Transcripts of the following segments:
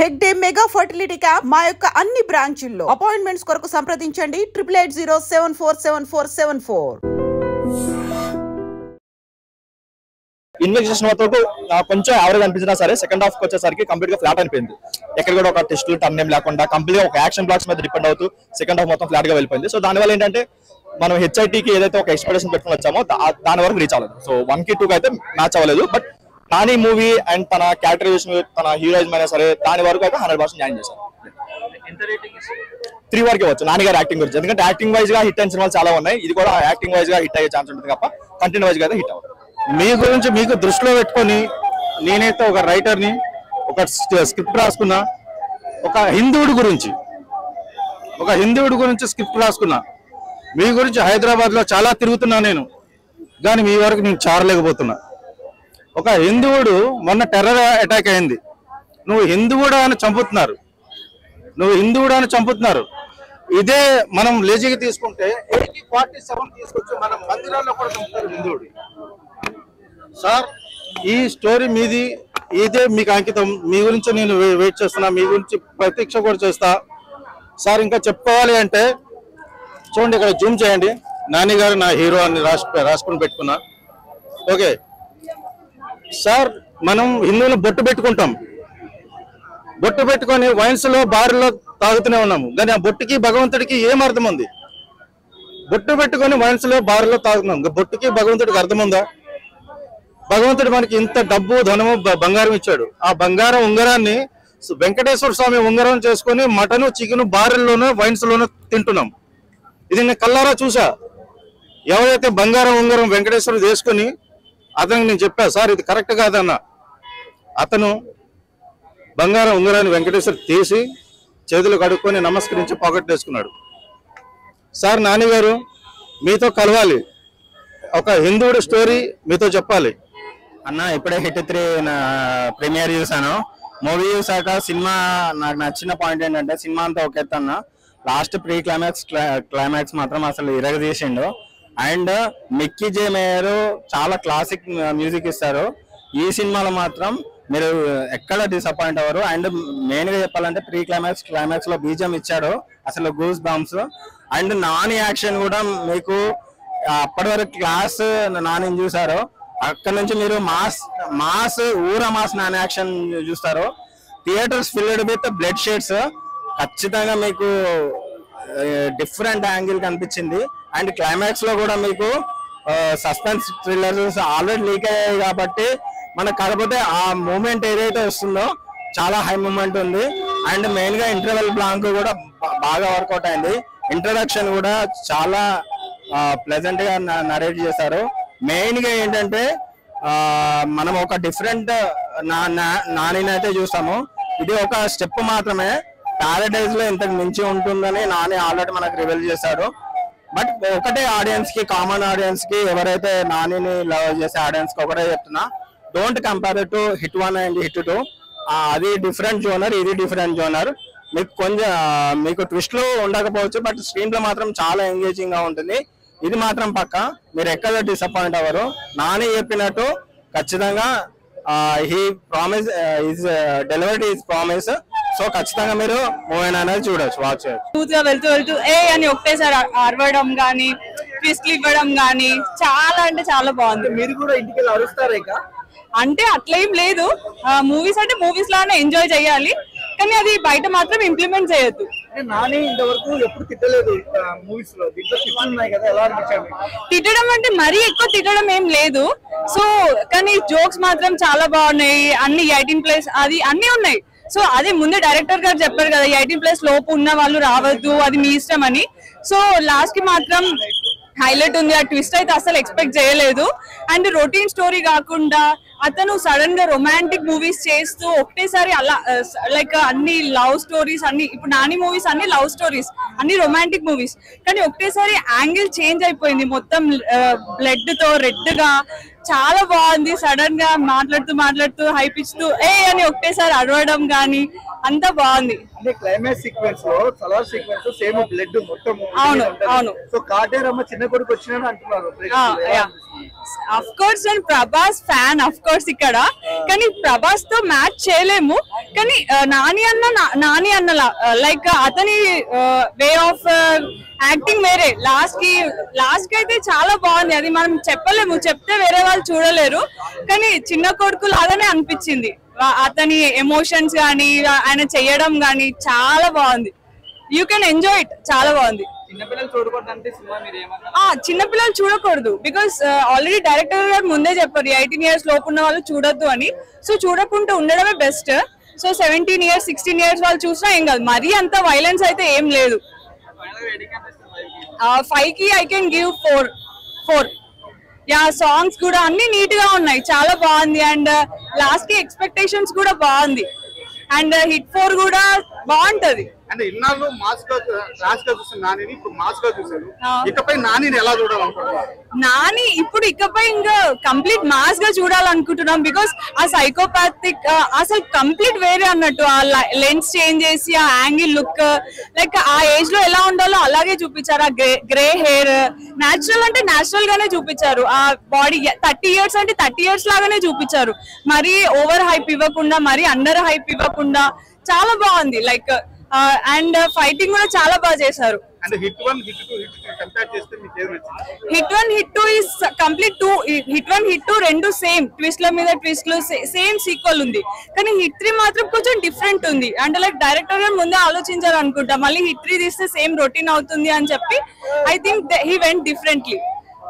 Hegde mega fertility camp మా యొక్క అన్ని బ్రాంచుల్లో అపాయింట్మెంట్స్ కొరకు సంప్రదించండి 8880747474. ఇన్వెస్టిగేషన్ వరకు కొంచెం యావరేజ్ అనిపించినా సరే సెకండ్ హాఫ్ వచ్చేసరికి కంప్లీట్ గా ఫ్లాట్ అనిపోయింది. ఎక్కడ కూడా ఒక టెస్టులు టర్న్ ఏం లేకుండా కంప్లీట్ గా ఒక యాక్షన్ బ్లాక్స్ మీద డిపెండ్ అవుతూ సెకండ్ హాఫ్ మొత్తం ఫ్లాట్ గా వెళ్ళిపోయింది. సో దానివల్ల ఏంటంటే మనం హెచ్ఐటీకి ఏదైతే ఒక ఎక్స్పెక్టేషన్ పెట్టుకుని వచ్చామో దాని వరకు రీచ్ అవ్వలేదు. సో 1 కి 2 కి అయితే మ్యాచ్ అవ్వలేదు. బట్ నాని మూవీ అండ్ తన క్యారెక్టరైజేషన్ తన హీరోయిజం అయినా సరే దాని వరకు అయితే 100% న్యాయం చేశారు. 3 వరకు ఇవ్వచ్చు నాని గారి యాక్టింగ్ గురించి. ఎందుకంటే యాక్టింగ్ వైజ్ గా హిట్ అయిన సినిమాలు చాలా ఉన్నాయి. ఇది కూడా యాక్టింగ్ వైజ్ గా హిట్ అయ్యే ఛాన్స్ ఉంటుంది తప్ప కంటెంట్ వైజ్ గా అయితే హిట్ అవ్వదు. మీ గురించి మీకు దృష్టిలో పెట్టుకొని నేనైతే ఒక రైటర్ని, ఒక స్క్రిప్ట్ రాసుకున్నా. ఒక హిందువుడి గురించి స్క్రిప్ట్ రాసుకున్నా. మీ గురించి హైదరాబాద్ లో చాలా తిరుగుతున్నా నేను, కానీ మీ వరకు నేను చారలేకపోతున్నా. ఒక హిందువుడు మొన్న టెర్రర్ అటాక్ అయింది. నువ్వు హిందువుడు అని చంపుతున్నారు. ఇదే మనం లేజీగా తీసుకుంటే 47 తీసుకొచ్చి మనం మందిరాల్లో కూడా చంపుతారు హిందువుడు. సార్ ఈ స్టోరీ మీది, ఇదే మీకు అంకితం. మీ గురించి నేను వెయిట్ చేస్తున్నా, మీ గురించి ప్రతీక్ష కూడా చేస్తా. సార్ ఇంకా చెప్పుకోవాలి అంటే చూడండి, ఇక్కడ జూమ్ చేయండి. నాని గారు నా హీరో అని రాసుకుని పెట్టుకున్నా. ఓకే సార్, మనం హిందువులు బొట్టు పెట్టుకొని వైన్స్ లో బార్లో తాగుతూనే ఉన్నాము. కానీ ఆ బొట్టుకి భగవంతుడికి ఏం అర్థం ఉంది? బొట్టు పెట్టుకొని వైన్స్ లో బార్లో తాగుతున్నాం, బొట్టుకి భగవంతుడికి అర్థం ఉందా? భగవంతుడు మనకి ఇంత డబ్బు, ధనము, బంగారం ఇచ్చాడు. ఆ బంగారం ఉంగరాన్ని వెంకటేశ్వర స్వామి ఉంగరం చేసుకొని మటను, చికెను బార్లోనూ వైన్స్ లోనూ తింటున్నాం. ఇది నేను కల్లారా చూసా. ఎవరైతే బంగారం ఉంగరం వెంకటేశ్వరుడు వేసుకొని అతనికి నేను చెప్పా, సార్ ఇది కరెక్ట్ కాదన్న. అతను బంగారం ఉంగరాన్ని వెంకటేశ్వరు తీసి చేతులు కడుక్కొని నమస్కరించి పాకెట్ వేసుకున్నాడు. సార్ నాని గారు మీతో కలవాలి, ఒక హిందువుడి స్టోరీ మీతో చెప్పాలి అన్న. ఇప్పుడే హిట్ 3 ప్రీమియర్ చూసాను. మూవీ చూసాక సినిమా నాకు నచ్చిన పాయింట్ ఏంటంటే సినిమా అంతా ఒక ఎత్తు అన్న. లాస్ట్ ప్రీ క్లైమాక్స్ మాత్రం అసలు ఇరగదీసిండు. అండ్ మిక్కీ జే మేయర్ చాలా క్లాసిక్ మ్యూజిక్ ఇస్తారు. ఈ సినిమాలో మాత్రం మీరు ఎక్కడ డిసప్పాయింట్ అవ్వరు. అండ్ మెయిన్ గా చెప్పాలంటే ప్రీ క్లైమాక్స్ లో బీజం ఇచ్చాడు, అసలు goose bumps. And Nani action కూడా మీకు అప్పటి వరకు క్లాస్ నాని చూసారు, అక్కడ నుంచి మీరు మాస్ నాని యాక్షన్ చూస్తారు. Theatres filled with blood shades. ఖచ్చితంగా మీకు డిఫరెంట్ యాంగిల్ కనిపించింది. అండ్ క్లైమాక్స్ లో కూడా మీకు సస్పెన్స్ థ్రిల్లర్స్ ఆల్రెడీ లీక్ అయ్యాయి కాబట్టి మనకు, కాకపోతే ఆ మూమెంట్ ఏదైతే వస్తుందో చాలా హై మూమెంట్ ఉంది. అండ్ మెయిన్ గా ఇంటర్వెల్ బ్లాంక్ కూడా బాగా వర్కౌట్ అయింది. ఇంట్రడక్షన్ కూడా చాలా ప్లెజెంట్ గా నరేట్ చేశారు. మెయిన్ గా ఏంటంటే మనం ఒక డిఫరెంట్ నాని అయితే చూస్తాము. ఇది ఒక స్టెప్ మాత్రమే. ప్యారడైజ్ లో ఇంతకు మించి ఉంటుందని నాని ఆల్రెడీ మనకు రివీల్ చేశారు. బట్ ఒకటే ఆడియన్స్ కి, కామన్ ఆడియన్స్ కి, ఎవరైతే నానిని లవ్ చేసే ఆడియన్స్ కి ఒకటే చెప్తున్నా, don't compare to hit 1 and hit 2. అది డిఫరెంట్ జోనర్, ఇది డిఫరెంట్ జోనర్. మీకు కొంచెం మీకు ట్విస్ట్ లో ఉండకపోవచ్చు, బట్ స్క్రీన్ లో మాత్రం చాలా ఎంగేజింగ్ గా ఉంటుంది. ఇది మాత్రం పక్క, మీరు ఎక్కడ డిసప్పాయింట్ అవ్వరు. నాని చెప్పినట్టు ఖచ్చితంగా he promise is delivered is promise. So ఖచ్చితంగా మీరు మూవీ అనేది చూడొచ్చు, వాచ్ చేయొచ్చు. వెళ్తూ ఏ అని ఒకటేసారి అరవడం గానీ, ట్విస్ట్లు ఇవ్వడం గానీ చాలా అంటే చాలా బాగుంది. మీరు కూడా ఇంటికి అరుస్తారా? అంటే అట్లేం లేదు. మూవీస్ అంటే మూవీస్ లానే ఎంజాయ్ చేయాలి, కానీ అది బయట మాత్రం ఇంప్లిమెంట్ చేయొద్దు. నాని ఇంతవరకు ఎప్పుడు తిట్టలేదు మూవీస్ లో, దీంట్లో తిట్లు ఉన్నాయి కదా, ఎలా అనిపించారు? తిట్టడం అంటే మరీ ఎక్కువ తిట్టడం ఏం లేదు. సో కానీ జోక్స్ మాత్రం చాలా బాగున్నాయి. అన్ని 18+ అది అన్ని ఉన్నాయి. సో అదే ముందే డైరెక్టర్ గారు చెప్పారు కదా, 18+ లోపు ఉన్న వాళ్ళు రావద్దు, అది మీ ఇష్టం అని. సో లాస్ట్ కి మాత్రం హైలైట్ ఉంది. ఆ ట్విస్ట్ అయితే అసలు ఎక్స్పెక్ట్ చేయలేదు. అండ్ రొటీన్ స్టోరీ కాకుండా అతను సడన్ గా రొమాంటిక్ మూవీస్ చేస్తూ ఒకటేసారి అలా లైక్ అన్ని లవ్ స్టోరీస్, అన్ని ఇప్పుడు నాని మూవీస్ అన్ని లవ్ స్టోరీస్, అన్ని రొమాంటిక్ మూవీస్, కానీ ఒకటేసారి యాంగిల్ చేంజ్ అయిపోయింది. మొత్తం బ్లడ్ తో రెడ్ గా చాలా బాగుంది. సడన్ గా మాట్లాడుతూ హైప్ ఇస్తూ అని ఒకటేసారి అరవడం గానీ అంతా బాగుంది. అంటే క్లైమాక్స్ సీక్వెన్స్ లో సలార్ సీక్వెన్స్ సేమ్ బ్లడ్ మొత్తం. అవును. సో కాటేరమ్మ చిన్న కొడుకు వచ్చినాడు అంటున్నారు. అఫ్ కోర్స్ నేను ప్రభాస్ ఫ్యాన్ అఫ్ కోర్స్ ఇక్కడ, కానీ ప్రభాస్ తో మ్యాచ్ చేయలేము. కానీ నాని అన్న లైక్ అతని వే ఆఫ్ యాక్టింగ్ వేరే. లాస్ట్ కి అయితే చాలా బాగుంది. అది మనం చెప్పలేము, చెప్తే వేరే వాళ్ళు చూడలేరు. కానీ చిన్న కొడుకు లాగానే అనిపించింది. అతని ఎమోషన్స్ గానీ ఆయన చెయ్యడం గానీ చాలా బాగుంది. You can enjoy it. చాలా బాగుంది. చిన్నపిల్లలు చూడకూడదు బికాస్ ఆల్రెడీ డైరెక్టర్ గారు ముందే చెప్పారు 18 years లోపు ఉన్న వాళ్ళు చూడొద్దు అని. సో చూడకుండా ఉండడమే బెస్ట్. సో 17 years 16 years వాళ్ళు చూసినా ఏం కాదు. మరీ అంత వైలెన్స్ అయితే ఏం లేదు. 5 కి ఐ కెన్ గివ్ 4. సాంగ్స్ కూడా అన్ని నీట్ గా ఉన్నాయి, చాలా బాగుంది. అండ్ లాస్ట్ కి ఎక్స్పెక్టేషన్స్ కూడా బాగుంది. అండ్ హిట్ 4 కూడా బాగుంటది. అంటే ఇన్నాళ్ళు మాస్ గా చూసిన నానిని ఇప్పుడు మాస్ గా చూసారు. ఇకపై నానిని ఎలా చూడాలనుకుంటున్నారు? నాని ఇప్పుడు ఇకపై ఇంకా కంప్లీట్ మాస్ గా చూడాలనుకుంటున్నాం. బికాస్ ఆ సైకోపాథిక్ అసలు కంప్లీట్ వేరే అన్నట్టు. ఆ లెన్స్ చేంజ్ చేసి ఆ యాంగిల్ లుక్ లైక్ ఆ ఏజ్ లో ఎలా ఉండాలో అలాగే చూపించారు. ఆ గ్రే హెయిర్ నేచురల్ అంటే నేచురల్ గానే చూపించారు. ఆ బాడీ 30 years అంటే 30 years లాగానే చూపించారు. మరీ ఓవర్ హైప్ ఇవ్వకుండా, మరీ అండర్ హైప్ ఇవ్వకుండా చాలా బాగుంది. లైక్ అండ్ ఫైటింగ్ కూడా చాలా బాగా చేశారు. హిట్ 1 హిట్ 2 కంపేర్ చేస్తే మీకు ఏది నచ్చింది? Hit 1 hit 2 is complete 2. Hit 1 hit 2 రెండు సేమ్ ట్విస్ట్ల మీద ట్విస్ట్లు, సేమ్ సీక్వెల్ ఉంది. కానీ హిట్ 3 మాత్రం కొంచెం డిఫరెంట్ ఉంది. అంటే లైక్ డైరెక్టర్ గారు ముందే ఆలోచించారు అనుకుంటా, మళ్ళీ హిట్ 3 తీస్తే సేమ్ రొటీన్ అవుతుంది అని చెప్పి I think he went differently.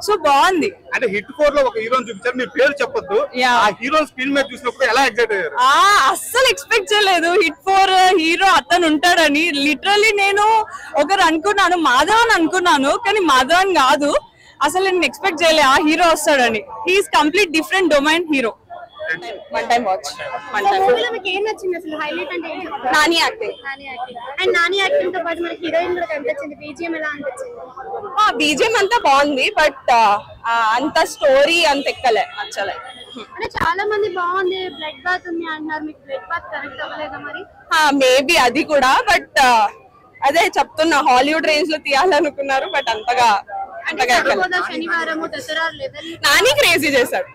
So బాగుంది. అంటే హిట్ 4 లో ఒక హీరోని చూపించారు, మీ పేరు చెప్పొద్దు. ఆ హీరో స్క్రీన్ మీద చూసినప్పుడు ఎలా ఎగ్జైట్ అయ్యారు? అస్సలు ఎక్స్పెక్ట్ చేయలేదు హిట్ 4 హీరో అతను ఉంటాడని. లిటరల్లీ నేను ఒకరు అనుకున్నాను, మాధవన్ అనుకున్నాను, కానీ మాధవన్ కాదు. అసలు నేను ఎక్స్పెక్ట్ చేయలే ఆ హీరో వస్తాడని. He is complete different domain hero. One time watch. మీకు ఏం నచ్చింది అసలు? హైలైట్ అంటే Nani acting. And Nani acting తో పాటు మనకి హీరోయిన్ కూడా కనిపించింది. బీజిఎం ఎలా అనిపించింది? బీజిఎం అంతా బాగుంది, బట్ అంత స్టోరీ అంత ఎక్కలే, నచ్చలే. అంటే చాలా మంది బాగుంది, బ్లడ్ బాత్ ఉంది అంటున్నారు. మీకు బ్లడ్ బాత్ కరెక్ట్ అవ్వలేదా మరి? మేబీ అది కూడా, బట్ అదే చెప్తున్నా హాలీవుడ్ రేంజ్ లో తీయాలనుకున్నారు, బట్ అంతగా శనివారం దసరా లెవెల్ నాని క్రేజీ చేశాడు.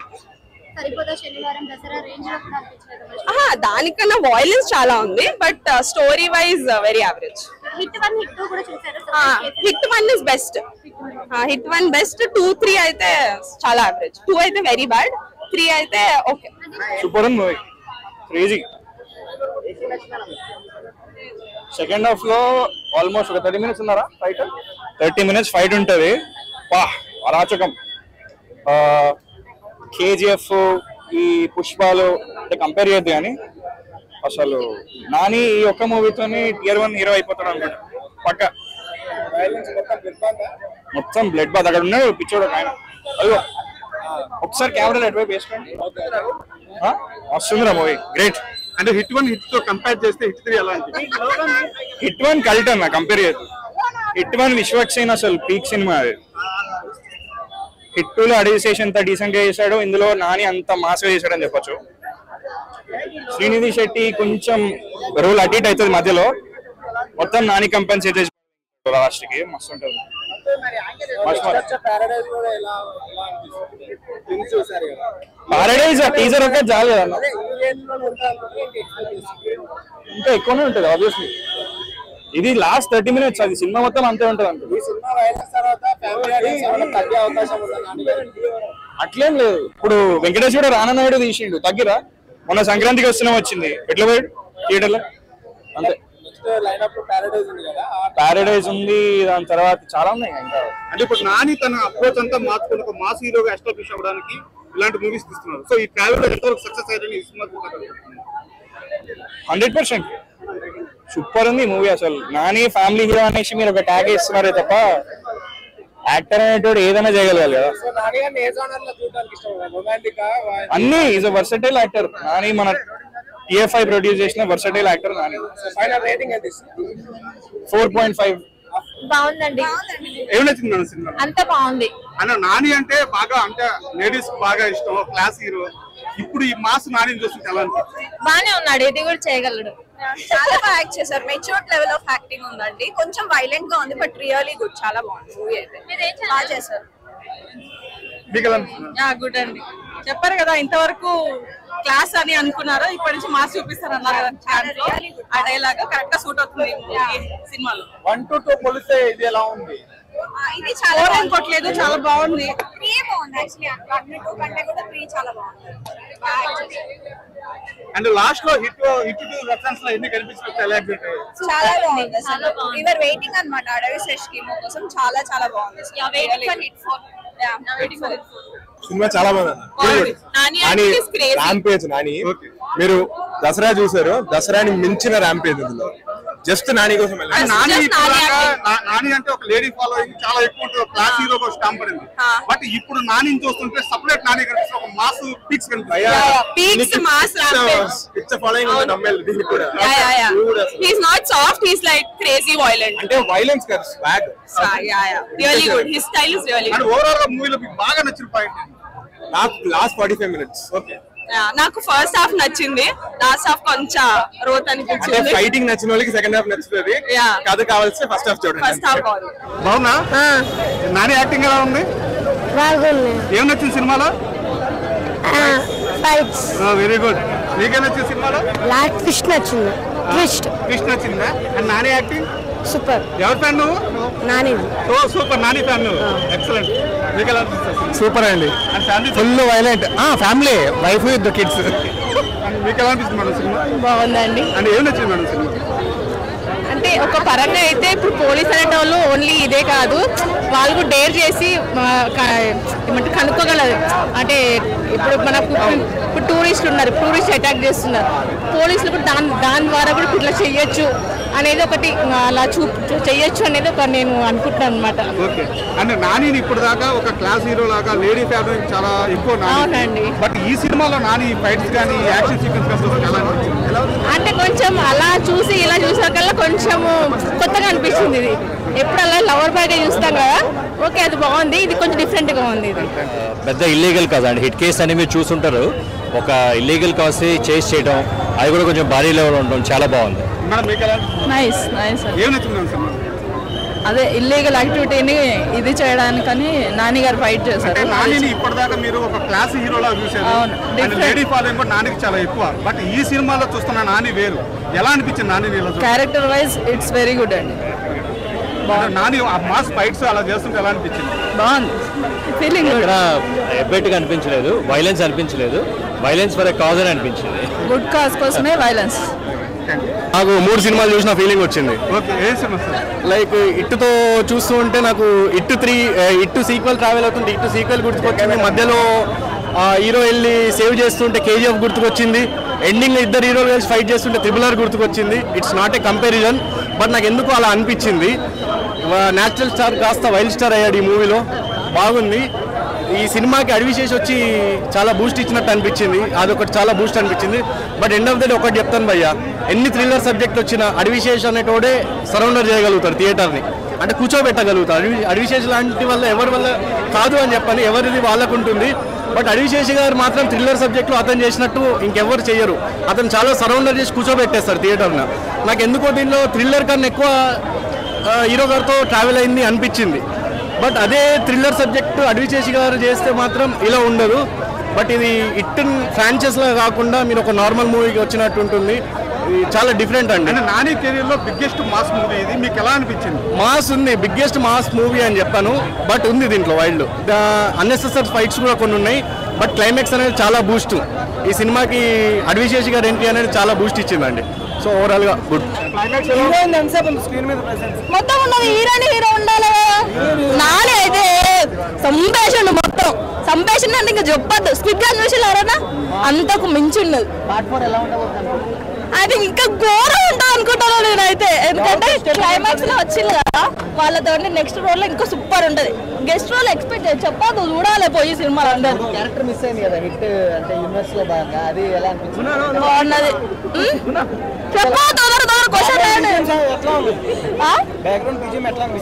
సరిపోదా శనివారం దసరా రేంజ్ లో కూడా అనిపించలేదు? దానికన్నా వాయిలెన్స్ చాలా ఉంది, but story wise very average. Hit 1 hit 2 కూడా చూసారు. Hit 1 is best. Hit 1 best. 2 3 అయితే చాలా యావరేజ్. 2 అయితే వెరీ బ్యాడ్. 3 అయితే okay. Super movie, crazy. Second half లో ఆల్మోస్ట్ ఒక 30 minutes ఉన్నారా ఫైట్? 30 minutes ఫైట్ ఉంటది. అరాచకం. కేజీఎఫ్, ఈ పుష్పాలు అంటే కంపేర్ చేయద్దు, కానీ అసలు నాని ఈ ఒక్క మూవీతోని Tier 1 హీరో అయిపోతాడు అనుకుంటా పక్క. మొత్తం బ్లడ్ బాత్. అక్కడ ఉన్నాడు పిచ్చోడు ఆయన. అయ్యో ఒకసారి కెమెరా అటువైపు వేసుకోండి. వస్తుందిరా మూవీ, గ్రేట్. అంటే హిట్ 1 హిట్ 2 కంపేర్ చేస్తే హిట్ 3 ఎలా అనిపించింది? హిట్ 1 కల్ట్ అన్న, కంపేర్ చేయదు. హిట్ 1 విశ్వక్సేన్ అసలు పీక్ సినిమా. అది హిట్ 2 లో అడిగేసి ఎంత డీసెంట్ గా చేశాడు, ఇందులో నాని అంత మాస్ గా చేశాడని చెప్పొచ్చు. శ్రీనిధి శెట్టి కొంచెం రోల్ అటు ఇటు అవుతుంది మధ్యలో, మొత్తం నాని కంపెన్సేట్ లాస్ట్ కి మస్తు ఉంటుంది. పారడైజ్ టీజర్ ఒకే చాలు కదా, ఇంకా ఎక్కువనే ఉంటుంది ఆబ్వియస్లీ. ఇది లాస్ట్ 30 minutes, అది సినిమా మొత్తం అంతే ఉంటుంది అంట. అట్లేం లేదు. ఇప్పుడు వెంకటేష్ కూడా రానన్నాడు తీసిండు, తగ్గిరా. మొన్న సంక్రాంతికి వస్తున్నాం వచ్చింది, ఎట్లా పోయాడు థియేటర్ లో అంతే. పారడైజ్ ఉంది, దాని తర్వాత చాలా ఉన్నాయి ఇంకా. అంటే ఇప్పుడు నాని తన అప్రోచ్ అంతా మార్చుకుని ఒక మాస్ హీరోగా ఎస్టాబ్లిష్ అవ్వడానికి ఇలాంటి మూవీస్ తీస్తున్నారు. సో ఈ ట్రావెల్ లో ఎంతవరకు సక్సెస్ అయ్యారని 100% సూపర్ ఉంది మూవీ. అసలు నాని ఫ్యామిలీ హీరో అనేసి మీరు ఒక ట్యాగ్ ఇస్తున్నారే తప్ప యాక్టర్ అనేటోడు ఏదైనా చేయగలగాలి కదా. అన్ని is a versatile actor Nani. మన TFI ప్రొడ్యూస్ చేసిన వర్సటైల్ యాక్టర్ నాని. 4.5 బాగుందండి. ఏం నచ్చింది మేడం సినిమా? అంతా బాగుంది. అన్న నాని అంటే బాగా అంటే లేడీస్ బాగా ఇష్టం, క్లాస్ హీరో. ఇప్పుడు ఈ మాస్ నాని చూస్తుంటే ఎలా అనిపిస్తుంది? బానే ఉన్నాడు, ఇది కూడా చేయగలడు. చాలా బాగా యాక్ట్ చేశారు. మెచ్యూర్డ్ లెవెల్ ఆఫ్ యాక్టింగ్ ఉందండి. కొంచెం వైలెంట్ గా ఉంది బట్ రియల్లీ గుడ్. చాలా బాగుంది మూవీ అయితే. బాగా చేశారు. మీకు ఎలా అనిపిస్తుంది? గుడ్ అండి. చెప్పారు కదా ఇంతవరకు క్లాస్ అని అనుకున్నారు, ఇప్పటి నుంచి మాస్ చూపిస్తారు అన్నారు కదా. ఆ డైలాగ్ కరెక్ట్ గా సూట్ అవుతుంది సినిమాలో. 1 to 2 పోలిస్తే ఇది ఎలా ఉంది? ఇది చాలా కొట్టలేదు, చాలా బాగుంది. 3 బాగుంది యాక్చువల్లీ. 1 2 కంటే కూడా 3 చాలా బాగుంది. అండ్ లాస్ట్ లో హిట్ టు రెఫరెన్స్ లో ఎన్ని కనిపిస్తుంది ఎలాబరేట్? చాలా బాగుంది అసలు. వీఆర్ వెయిటింగ్ అన్నమాట అడవి శ్రేష్ కి కోసం. చాలా చాలా బాగుంది. సినిమా చాలా బాగుంది. ర్యాంపేజ్ నాని. మీరు దసరా చూసారు, దసరాని మించిన ర్యాంపేజ్ ఇందులో. జస్ట్ నాని కోసం నాని అంటే ఒక లేడీ ఫాలోయింగ్ చాలా ఎక్కువ ఉంటుంది, క్లాస్ హీరో స్టాంప్ పడింది. బట్ ఇప్పుడు నాని చూస్తుంటే సపరేట్ నాని కనిపిస్తుంది, ఒక మాస్ పీక్స్ కనిపిస్తుంది. He's not soft, he's like crazy violent. అంటే వైలెన్స్ కాదు, swag. Really good. His style is really good. And overall గా మూవీలో మీకు బాగా నచ్చిన పాయింట్? నాకు లాస్ట్ 45 minutes. ఓకే. నాకు ఫస్ట్ హాఫ్ నచ్చింది, లాస్ట్ హాఫ్ కొంచెం రోత్ అనిపించింది. అంటే ఫైటింగ్ నచ్చిన వాళ్ళకి సెకండ్ హాఫ్ నచ్చుతుంది, కథ కావాల్సి ఫస్ట్ హాఫ్ చూడండి. ఫస్ట్ హాఫ్ బాగుంది. బాగున్నా? నాని యాక్టింగ్ ఎలా ఉంది? బాగుంది. ఏం నచ్చింది సినిమాలో? ఫైట్స్. Very good. నీకేం నచ్చింది సినిమాలో? లాస్ట్ ట్విస్ట్ నచ్చింది. ట్విస్ట్ నచ్చిందా? And Nani acting super. ఎవరి ఫ్యాన్ నువ్వు? నాని. ఓ సూపర్, నాని ఫ్యాన్ నువ్వు. ఎక్సలెంట్. మీకు ఎలా అనిపిస్తుంది? సూపర్ అండి. And family full violent. Family, wife with kids. And మీకు ఎలా అనిపిస్తుంది మేడం సినిమా? బాగుందండి. అండ్ ఏం నచ్చింది మేడం సినిమా? అంటే ఒక పరంగా అయితే ఇప్పుడు పోలీస్ అనేటోళ్ళు ఓన్లీ ఇదే కాదు, వాళ్ళు కూడా డేర్ చేసి ఏమంటే కనుక్కోగలరు. అంటే ఇప్పుడు మనకు ఇప్పుడు టూరిస్టులు ఉన్నారు, టూరిస్ట్ అటాక్ చేస్తున్నారు, పోలీసులు కూడా దాని ద్వారా కూడా ఇట్లా చెయ్యొచ్చు అనేది ఒకటి, అలా చెయ్యొచ్చు అనేది ఒక నేను అనుకుంటున్నాను అనమాట. ఓకే. అంటే నాని ఇప్పుడు దాకా ఒక క్లాస్ హీరో లాగా లేడీ ఫ్యామిలీ చాలా ఎక్కువ. అవునండి. బట్ ఈ సినిమాలో నాని ఫైట్స్ కానీ యాక్షన్ సీక్వెన్స్ ఎలా అనిపించింది? అంటే కొంచెం అలా చూసి ఇలా చూసాకల్లా కొంచెము కొత్తగా అనిపించింది. ఇది ఎప్పుడు అలా లవర్ బాయ్ గా చూస్తాం కదా, ఓకే అది బాగుంది, ఇది కొంచెం డిఫరెంట్ గా ఉంది. ఇది పెద్ద ఇల్లీగల్ కదండి, హిట్ కేసు అని మీరు చూస్తుంటారు. ఒక ఇల్లీగల్ కాసి చేస్ చేయడం, అది కూడా కొంచెం భారీ లెవెల్ ఉండడం చాలా బాగుంది. Nice nice. ఏం నచ్చింది సినిమా? అదే ఇల్లీగల్ యాక్టివిటీని ఇది చేయడానికని నాని గారు ఫైట్ చేశారు. నానిని ఇప్పటిదాకా మీరు ఒక క్లాస్ హీరోలా చూసారు, లేడీ ఫాలోయింగ్ కూడా నానికి చాలా ఎక్కువ. బట్ ఈ సినిమాలో చూస్తున్న నాని వేరు. ఎలా అనిపించింది Nani? Character wise it's very good అండి. నాని ఆ మాస్ ఫైట్స్ అలా చేస్తుంటే ఎలా అనిపించింది? బాగుంది. ఫీలింగ్ ఇక్కడ ఎబ్బెట్గా అనిపించలేదు, వైలెన్స్ అనిపించలేదు, వైలెన్స్ ఫర్ ఎ కాజ్ అని అనిపించింది. గుడ్ కాజ్ కోసమే వైలెన్స్. నాకు 3 సినిమాలు చూసిన ఫీలింగ్ వచ్చింది. లైక్ ఇట్టుతో చూస్తూ ఉంటే నాకు ఇట్టు సీక్వెల్ ట్రావెల్ అవుతుంది, ఇట్టు సీక్వెల్ గుర్తుకొచ్చింది, మధ్యలో హీరో వెళ్ళి సేవ్ చేస్తుంటే కేజీఎఫ్ గుర్తుకొచ్చింది, ఎండింగ్ ఇద్దరు హీరోలు కలిసి ఫైట్ చేస్తుంటే RRR గుర్తుకొచ్చింది. It's not a comparison, but నాకు ఎందుకు అలా అనిపించింది. నేచురల్ స్టార్ కాస్త వైల్డ్ స్టార్ అయ్యాడు ఈ మూవీలో. బాగుంది. ఈ సినిమాకి అడివిశేష్ వచ్చి చాలా బూస్ట్ ఇచ్చినట్టు అనిపించింది, అదొకటి చాలా బూస్ట్ అనిపించింది. But end of the day ఒకటి చెప్తాను భయ్యా, ఎన్ని థ్రిల్లర్ సబ్జెక్ట్ వచ్చినా అడివిశేష్ అనేటోడే సరౌండర్ చేయగలుగుతారు థియేటర్ని, అంటే కూర్చోబెట్టగలుగుతారు. అడివిశేష్ లాంటి వల్ల ఎవరి వల్ల కాదు అని చెప్పని, ఎవరిది వాళ్ళకు ఉంటుంది. బట్ అడివిశేష్ గారు మాత్రం థ్రిల్లర్ సబ్జెక్ట్లో అతను చేసినట్టు ఇంకెవ్వరు చేయరు. అతను చాలా సరౌండర్ చేసి కూర్చోబెట్టేస్తారు థియేటర్ని. నాకు ఎందుకో దీనిలో థ్రిల్లర్ కన్నా ఎక్కువ హీరో గారితో ట్రావెల్ అయింది అనిపించింది. బట్ అదే థ్రిల్లర్ సబ్జెక్టు అడివిశేష్ గారు చేస్తే మాత్రం ఇలా ఉండదు. బట్ ఇది ఇట్టన్ ఫ్రాంచైజ్లా కాకుండా మీరు ఒక నార్మల్ మూవీకి వచ్చినట్టు ఉంటుంది. ఇది చాలా డిఫరెంట్ అండి. నాని కెరీర్ లో బిగ్గెస్ట్ మాస్ మూవీ ఇది, మీకు ఎలా అనిపించింది? మాస్ ఉంది, బిగ్గెస్ట్ మాస్ మూవీ అని చెప్పాను. బట్ ఉంది దీంట్లో వైల్డ్ అన్నెసెసరీ ఫైట్స్ కూడా కొన్ని ఉన్నాయి. బట్ క్లైమాక్స్ అనేది చాలా బూస్ట్. ఈ సినిమాకి అడివిశేష్ గారు ఎంట్రీ అనేది చాలా బూస్ట్ ఇచ్చిందండి. సో ఓవరాల్ గా గుడ్. మొత్తం ఉన్నది హీరో ఉండాలి. నాని అయితే సంభాషణ మొత్తం సంభాషణ అంటే ఇంకా చెప్పద్దు. స్క్విడ్ గా చూసి ఎవరన్నా అంతకు మించి ఉన్నది. అది ఇంకా ఘోరం ఉంటుంది అనుకుంటాను నేనైతే. ఎందుకంటే క్లైమాక్స్ లో వచ్చింది కదా వాళ్ళతో, నెక్స్ట్ రోల్ లో ఇంకా సూపర్ ఉంటది. గెస్ట్ రోల్ ఎక్స్పెక్ట్ చేసి చెప్పదు, చూడాలి పోయి సినిమాలో అందరు. క్యారెక్టర్ మిస్ అయింది కదా హిట్ అంటే యూనివర్స్ లో భాగంగా, అది ఎలా అనిపించింది? బాగున్నది. చెప్పు తొందర క్వశ్చన్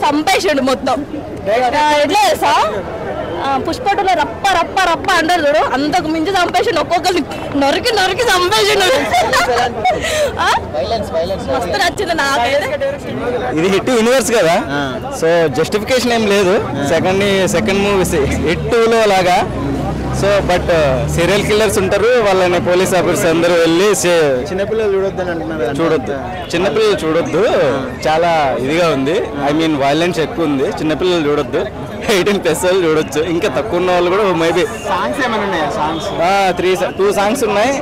సంపేషండు మొత్తం ఎట్లా తెలుసా పుష్పటలో రప్ప రప్ప రప్ప అంటారు చూడు అంతకు మించి చంపేసిండు ఒక్కొక్కరిని నరికి నరికి చంపేసిండు మస్తు నచ్చింది నాకైతే ఇది హిట్ యూనివర్స్ కదా సో జస్టిఫికేషన్ ఏం లేదు సెకండ్ మూవీ హిట్ 2లో లాగా సో బట్ సీరియల్ కిల్లర్స్ ఉంటారు వాళ్ళని పోలీస్ ఆఫీసర్స్ అందరూ వెళ్ళి చిన్నపిల్లలు చూడొద్దని అంటున్నారు చూడొద్దు చిన్నపిల్లలు చూడొద్దు చాలా ఇదిగా ఉంది ఐ మీన్ వైలెన్స్ ఎక్కువ ఉంది చిన్నపిల్లలు చూడొద్దు 18+ వాళ్ళు చూడొచ్చు ఇంకా తక్కువ ఉన్న వాళ్ళు కూడా మేబీ సాంగ్స్ ఏమైనా ఉన్నాయా సాంగ్స్ 2 సాంగ్స్ ఉన్నాయి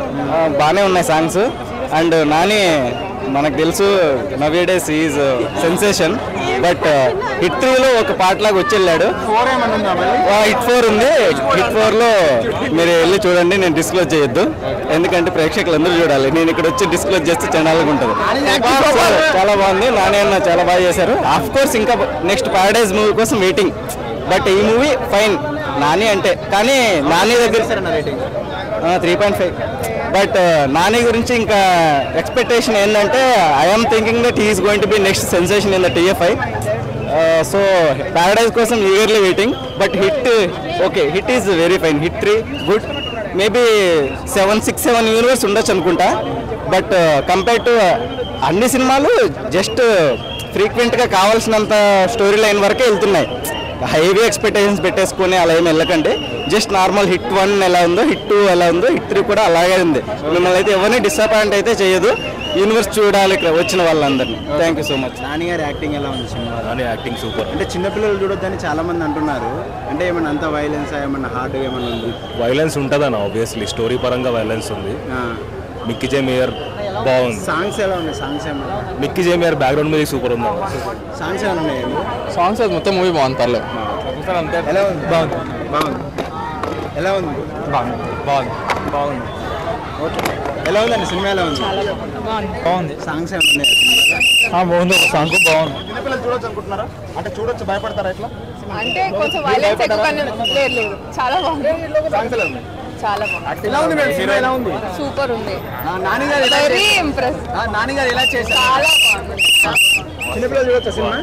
బాగానే ఉన్నాయి సాంగ్స్ అండ్ నాని మనకు తెలుసు nowadays is sensation but hit 3లో ఒక పాట లాగా వచ్చి వెళ్ళాడు హిట్ 4 ఉంది హిట్ 4లో మీరు వెళ్ళి చూడండి నేను డిస్క్లోజ్ చేయొద్దు ఎందుకంటే ప్రేక్షకులు అందరూ చూడాలి నేను ఇక్కడ వచ్చి డిస్క్లోజ్ చేస్తే చండాలంగా ఉంటుంది చాలా బాగుంది నాని అన్న చాలా బాగా చేశారు ఆఫ్ కోర్స్ ఇంకా నెక్స్ట్ పారడైజ్ మూవీ కోసం వెయిటింగ్ బట్ ఈ మూవీ ఫైన్ నాని అంటే కానీ నాని దగ్గర 3.5 బట్ నాని గురించి ఇంకా ఎక్స్పెక్టేషన్ ఏంటంటే I'm thinking that he's going to be next sensation in the TFI so paradise కోసం eagerly waiting but hit okay hit is very fine hit 3 good maybe 6-7 universe ఉండొచ్చు అనుకుంటా but compare to అన్ని సినిమాలు just ఫ్రీక్వెంట్గా కావాల్సినంత story line వరకే వెళ్తున్నాయి heavy expectations పెట్టేసుకుని అలా ఏమి వెళ్ళకండి జస్ట్ నార్మల్ హిట్ 1 ఎలా ఉందో హిట్ 2 ఎలా ఉందో హిట్ 3 కూడా అలాగే ఉంది మిమ్మల్ని అయితే ఎవరిని డిసప్పాయింట్ అయితే చేయదు యూనివర్స్ చూడాలి ఇక్కడ వచ్చిన వాళ్ళందరినీ thank you so much Nani గారి యాక్టింగ్ ఎలా ఉంది సినిమా నాని యాక్టింగ్ సూపర్ అంటే చిన్నపిల్లలు చూడొద్దని చాలా మంది అంటున్నారు అంటే ఏమన్నా అంత వైలెన్స్ ఏమన్నా హార్డ్ ఏమన్నా ఉంది వైలెన్స్ ఉంటుందన్న ఆబ్వియస్లీ స్టోరీ పరంగా వైలెన్స్ ఉంది మిక్కీ జే మేయర్ బాగుంది సాంగ్స్ ఎలా ఉన్నాయి సాంగ్స్ ఏమన్నా మిక్కీ జే మేయర్ బ్యాక్గ్రౌండ్ మ్యూజిక్ సూపర్ ఉంది సాంగ్స్ ఏమైనా ఉన్నాయండి సాంగ్స్ మొత్తం మూవీ బాగుంది పర్లేదు ఎలా ఉంది బాగుంది ఎలా ఉంది బాగుంది ఓకే ఎలా ఉందండి సినిమా ఎలా ఉంది బాగుంది సాంగ్స్ ఏమైనా ఉన్నాయా బాగుంది ఒక సాంగ్ బాగుంది చిన్నపిల్లలు చూడొచ్చు అనుకుంటున్నారా అంటే చూడొచ్చు భయపడతారా ఇట్లా అంటే కొంచెం వైలెన్స్ ఎక్కువగానే లేదు చాలా బాగుంది సాంగ్స్ ఎలా ఉన్నాయి చాలా బాగుంది ఎలా ఉంది మేడం సినిమా ఎలా ఉంది సూపర్ ఉంది నాని గారు ఎలా వెరీ ఇంప్రెస్ నాని గారు ఎలా చేశారు చాలా బాగుంది చిన్నపిల్లలు చూడొచ్చా సినిమా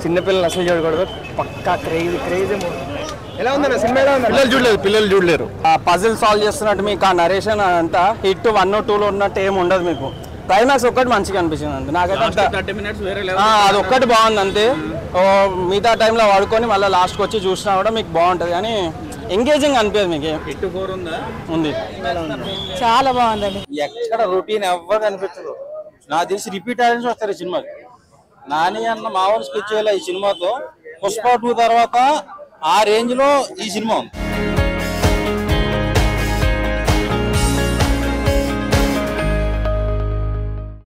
చిన్నపిల్లలు అసలు చూడకూడదు పక్కా క్రేజీ ఎలా ఉందన్న సినిమా ఎలా ఉంది పిల్లలు చూడలేరు పజిల్ సాల్వ్ చేస్తున్నట్టు మీకు ఆ నరేషన్ అంతా హిట్ 1 or 2లో ఉన్నట్టు ఏమి ఉండదు మీకు క్లైమాక్స్ ఒక్కటి మంచిగా అనిపించింది అంతే నాకైతే అది ఒక్కటి బాగుంది అంతే మిగతా టైంలో వాడుకొని మళ్ళీ లాస్ట్కి వచ్చి చూసినా కూడా మీకు బాగుంటుంది కానీ ఎంగేజింగ్ అనిపించదు మీకు హిట్ 4 ఉందా ఉంది చాలా బాగుందండి ఎక్కడ రొటీన్ ఎవ్వరు అనిపించదు నాకు తెలిసి రిపీట్ ఆడియన్స్ వస్తారు ఈ సినిమాకి నాని అన్న మామూలు స్కెచ్ ఈ సినిమాతో పుష్ప 2 తర్వాత ఆ రేంజ్ లో ఈ సినిమా ఉంది